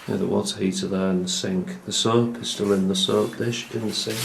Yeah, the water heater there in the sink. The soap is still in the soap dish in the sink.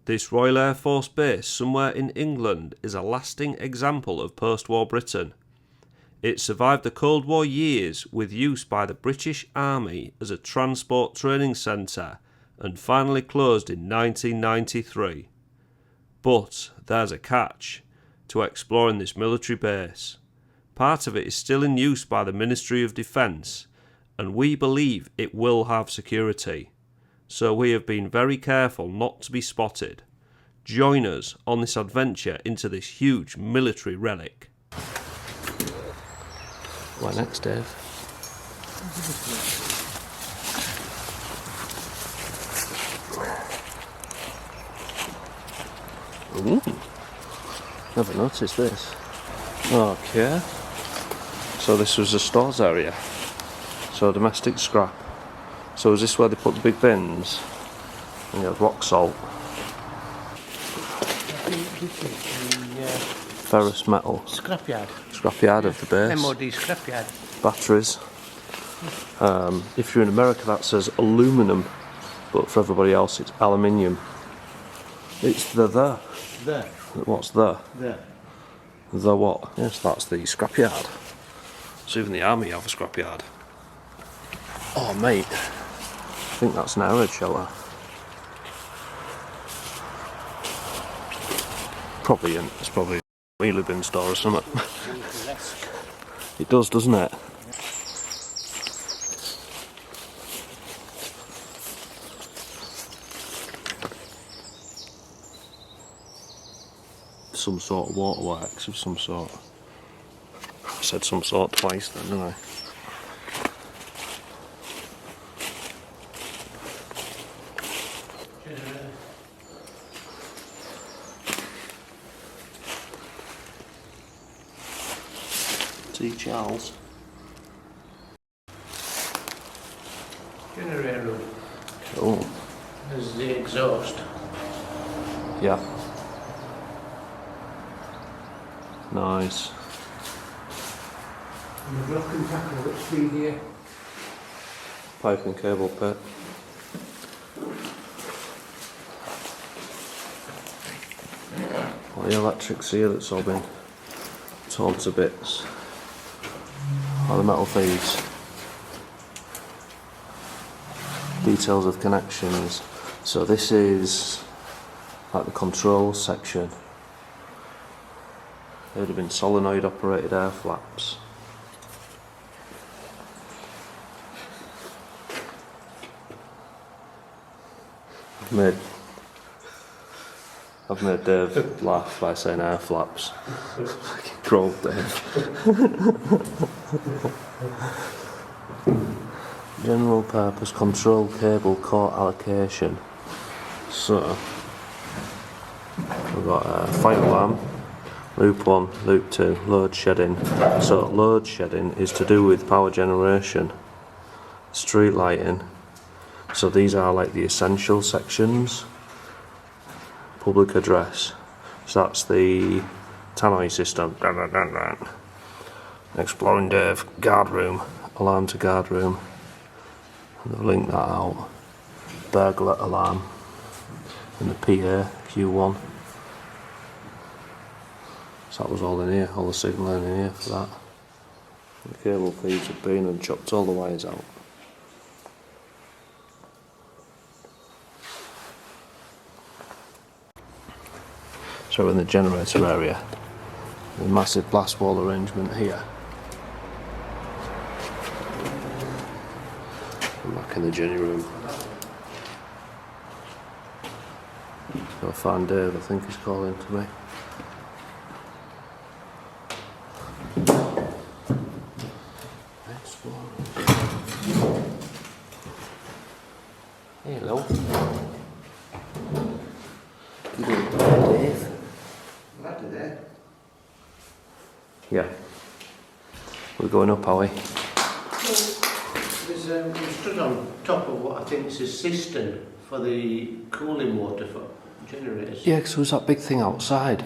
This Royal Air Force base somewhere in England is a lasting example of post-war Britain. It survived the Cold War years with use by the British Army as a transport training centre and finally closed in 1993. But there's a catch to exploring this military base. Part of it is still in use by the Ministry of Defence, and we believe it will have security. So we have been very careful not to be spotted. Join us on this adventure into this huge military relic. Why next, Dave? Ooh, never noticed this. Okay, so this was a stores area. So domestic scrap. So is this where they put the big bins? And you have rock salt. Ferrous metal. Scrapyard. Scrapyard of the base. MOD scrapyard. Batteries. If you're in America that says aluminium, but for everybody else it's aluminium. It's the. There. What's the? There. The what? Yes, that's the scrapyard. So even the army have a scrapyard. Oh mate, I think that's an air raid shelter. Probably in, it's probably a wheelie bin store or something. It does, doesn't it? Some sort of waterworks of some sort. I said some sort twice then, didn't I? See Charles. Generator room. Cool. There's the exhaust. Yeah. Nice. And the block and tackle that's been here. Pipe and cable pit. All the electrics here that's all been torn to bits. All the metal feeds. Details of connections. So this is like the control section. There would have been solenoid operated air flaps. I've made Dave laugh by saying air flaps. Fucking grove, Dave. General purpose control cable core allocation. So we've got a fire alarm, loop 1, loop 2, load shedding. So load shedding is to do with power generation, street lighting. So these are like the essential sections. Public address. So that's the tannoy system. Exploring Dave, guard room, alarm to guard room. And they've linked that out. Burglar alarm. And the PA, Q1. So that was all in here, all the signalling in here for that. The cable feeds have been and chopped all the wires out. So we're in the generator area. The massive blast wall arrangement here. I'm back in the Jenny room. I'll find Dave, I think he's calling to me. Hello. You doing there, Dave? Ladder there. Yeah. We're going up, are we? We stood on top of what I think is a cistern for the cooling water for generators. Yeah, because there was that big thing outside.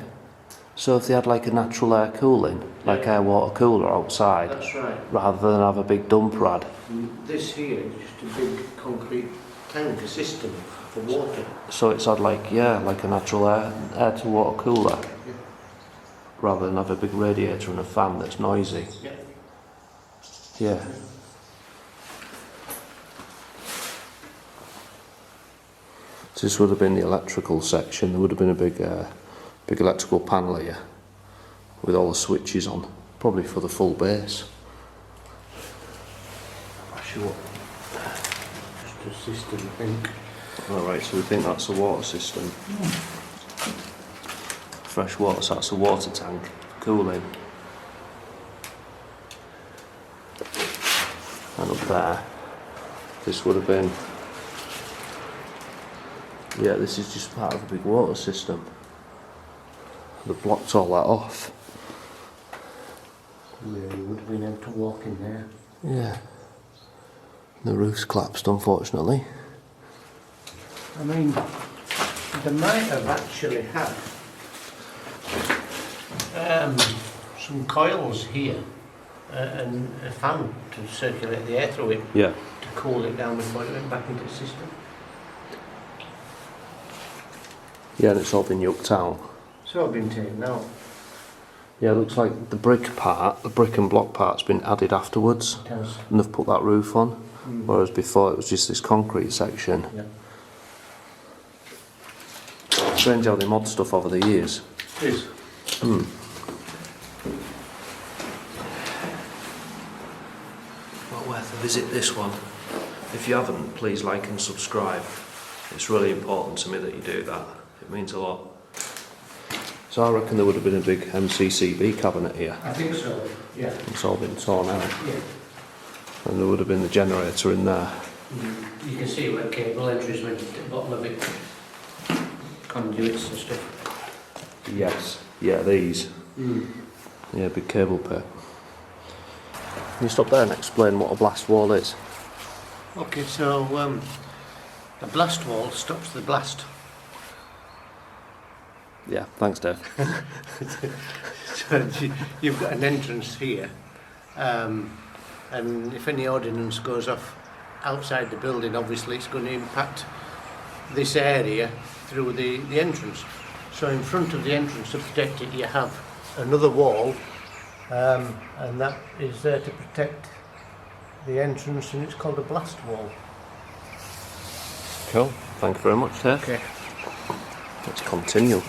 So if they had like a natural air cooling, like air water cooler outside, That's right. rather than have a big dump rad. And this here is just a big concrete tank, a cistern for water. So it's had like a natural air to water cooler, Yeah. rather than have a big radiator and a fan that's noisy. Yeah. Yeah. So this would have been the electrical section. There would have been a big electrical panel here with all the switches on, probably for the full base. Sure. Just a cistern, I think. Alright, so we think that's a water system. Fresh water, so that's a water tank, cooling. And up there, this would have been, yeah, this is just part of a big water system. They've blocked all that off. Yeah, you would have been able to walk in there. Yeah. The roof's collapsed, unfortunately. I mean, they might have actually had some coils here and a fan to circulate the air through it Yeah. to cool it down before it went back into the system. Yeah, and it's all been yucked out. It's all been taken out. Yeah, it looks like the brick part, the brick and block part's been added afterwards. It has. And they've put that roof on. Whereas before it was just this concrete section. Yeah. Strange how they mod stuff over the years. It is. Well worth a visit, this one. If you haven't, please like and subscribe. It's really important to me that you do that. It means a lot. So I reckon there would have been a big MCCB cabinet here. I think so, yeah. It's all been torn out. Yeah. And there would have been the generator in there. You can see where cable entries went at the bottom of it. Conduits and stuff. Yes. Yeah, these. Yeah, big cable pit. Can you stop there and explain what a blast wall is? Okay, so a blast wall stops the blast. Yeah, thanks, Dave. So you've got an entrance here, and if any ordnance goes off outside the building, obviously it's going to impact this area through the entrance. So in front of the entrance, to protect it, you have another wall, and that is there to protect the entrance, and it's called a blast wall. Cool. Thank you very much, Dave. Okay. Let's continue.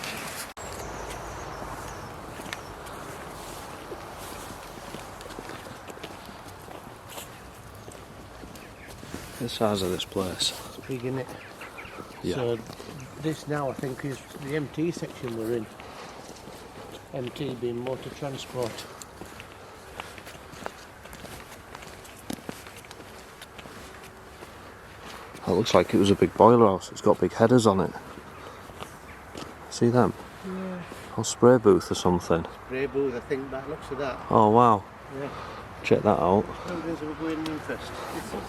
The size of this place. It's big, isn't it? Yeah. So this now, I think, is the MT section we're in. MT being motor transport. That looks like it was a big boiler house. It's got big headers on it. See them? Yeah. Or spray booth or something. Spray booth, I think, by the looks of that. Oh wow. Yeah. Check that out. Buildings will go in first.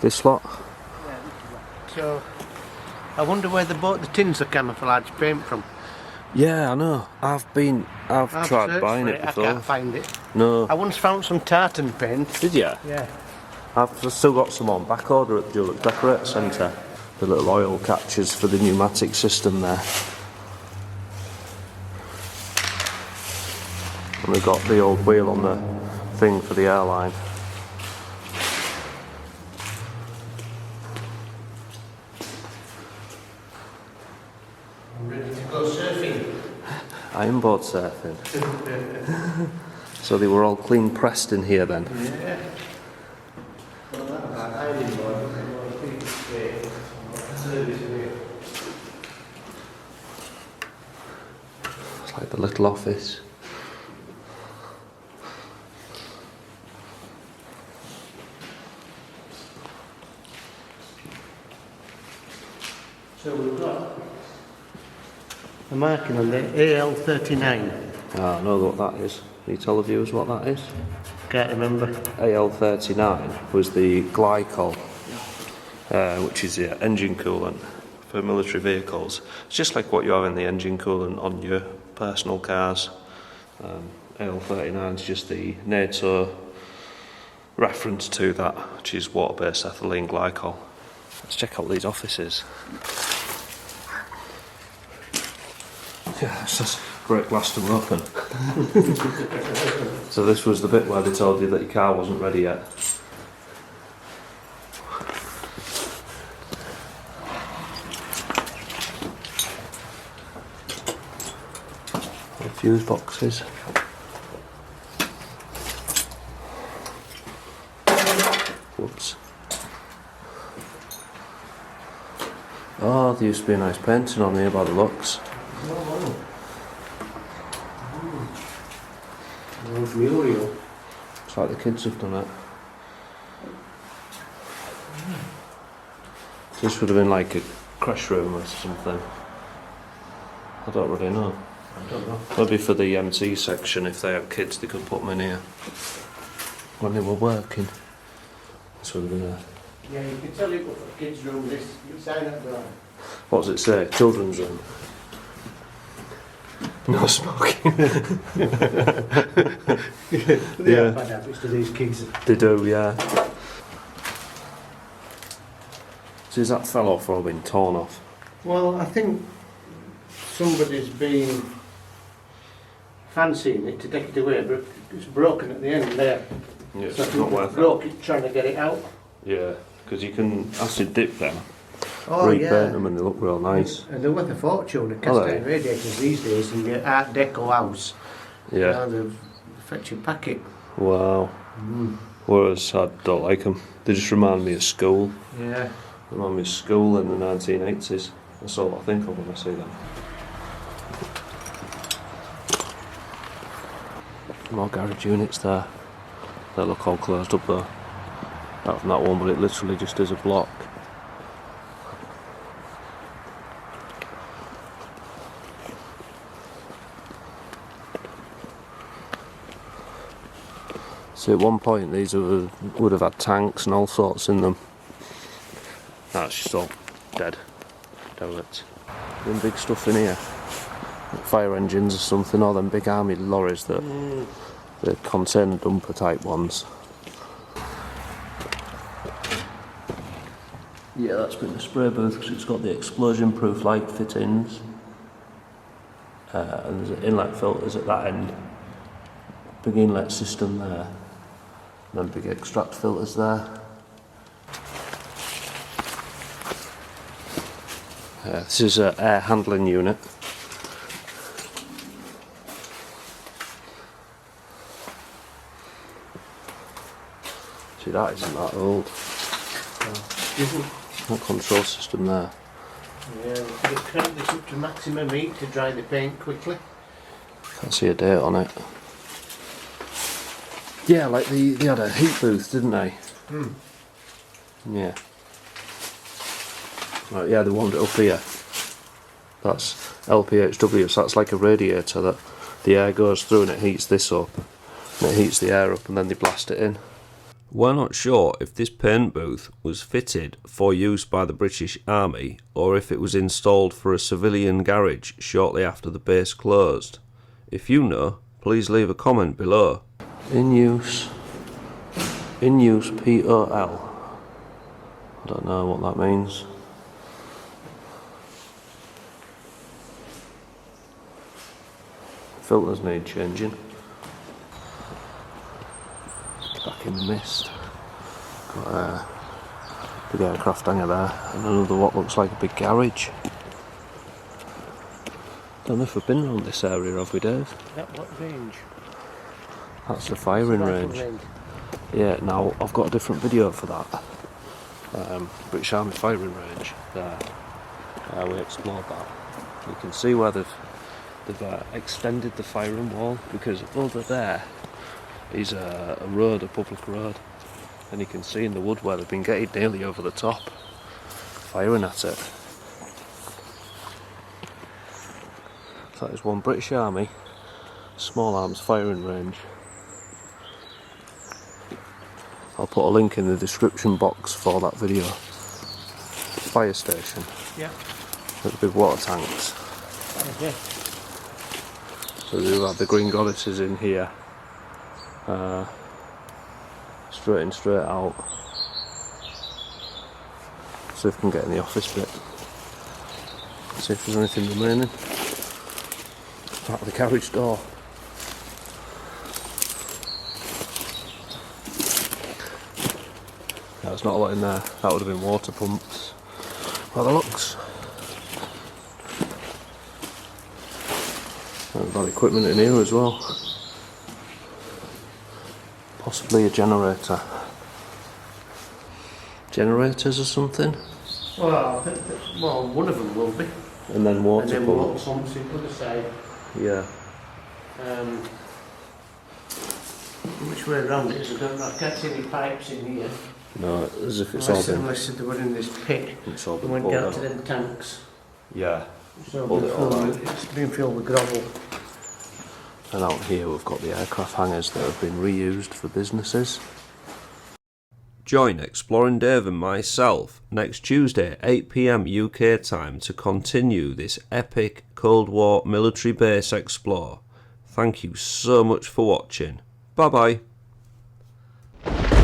This lot? Yeah, this is that. So, I wonder where they bought the tins of camouflage paint from. Yeah, I know. I've tried searched buying for it I before. can't find it. No. I once found some tartan paint. Did you? Yeah. I've still got some on back order at the Urbex Decorator Centre. The little oil catchers for the pneumatic system there. And we've got the old wheel on the thing for the airline. I'm ready to go surfing. I am board surfing. So they were all clean pressed in here then? Yeah. Well, that was that ironing board, I think it's service in here. It's like the little office. So we've got a marking on there, AL39. Ah, I know what that is. Can you tell the viewers what that is? Can't remember. AL39 was the glycol, which is the engine coolant for military vehicles. It's just like what you have in the engine coolant on your personal cars. AL39 is just the NATO reference to that, which is water-based ethylene glycol. Let's check out these offices. Yeah, it's just great glass to open. So this was the bit where they told you that your car wasn't ready yet. Fuse boxes. Whoops. Oh, there used to be a nice painting on here by the looks. Muriel. It's like the kids have done it. This would have been like a crash room or something. I don't really know. I don't know. Maybe for the MT section, if they have kids, they could put them in here when they were working. This would have been a... Yeah, you can tell it what the kids' room this. You sign up there. What does it say? Children's room. No smoking. They Yeah. have bad habits to these kids. They do, yeah. So is that fell off or been torn off? Well, I think somebody's been fancying it to take it away, but it's broken at the end there. Yeah, So I it's think not they worth it. broke it trying to get it out. Yeah, because you can acid dip them, Oh, repaint them, and they look real nice. And they're worth a fortune. The Are cast they? iron radiators these days in your Art Deco house. Yeah. Now they've fetch your packet. Wow. Whereas I don't like them. They just remind me of school. Yeah. Remind me of school in the 1980s. That's all I think of when I see them. More garage units there. They look all closed up though. Apart from that one, but it literally just is a block. So at one point these would have had tanks and all sorts in them. That's just all dead. Derelict. Them big stuff in here. Like fire engines or something, or them big army lorries that the container dumper type ones. Yeah, that's been the spray booth because it's got the explosion proof light fittings. And there's inlet filters at that end. Big inlet system there. And then big extract filters there. This is an air handling unit. See, that isn't that old. That control system there. Yeah, we could have cranked this up to maximum heat to dry the paint quickly. Can't see a date on it. Yeah, like they had a heat booth, didn't they? Yeah. Right, yeah, they warmed it up here. That's LPHW, so that's like a radiator that the air goes through and it heats this up. And it heats the air up and then they blast it in. We're not sure if this paint booth was fitted for use by the British Army or if it was installed for a civilian garage shortly after the base closed. If you know, please leave a comment below. In use POL. I don't know what that means. Filters need changing. Back in the mist. Got a big aircraft hangar there, and another what looks like a big garage. Don't know if we've been around this area, have we, Dave? At what range? That's the firing range. Yeah, now I've got a different video for that. British Army firing range there. We explored that. You can see where they've extended the firing wall, because over there is a road, a public road, and you can see in the wood where they've been getting nearly over the top, firing at it. That is one British Army small arms firing range. I'll put a link in the description box for that video. Fire station. Yeah. With big water tanks. Okay. So we do have the green goddesses in here. Straight in, straight out. See if we can get in the office bit. See if there's anything remaining. Part of the carriage door. No, there's not a lot in there. That would have been water pumps. By the looks. We've got equipment in here as well. Possibly a generator. Generators or something? Well, one of them will be. And then water and then pumps. water pumps in the other side. Yeah. Which way around it is, I don't know. I can't see any pipes in here. No, as if it's all been... Unless they were in this pit. It's all They been went pulled down out. to them tanks. Yeah. So Pulled it all out. it's been filled with gravel. And out here we've got the aircraft hangars that have been reused for businesses. Join Exploring Dave and myself next Tuesday 8 PM UK time to continue this epic Cold War military base explore. Thank you so much for watching. Bye bye.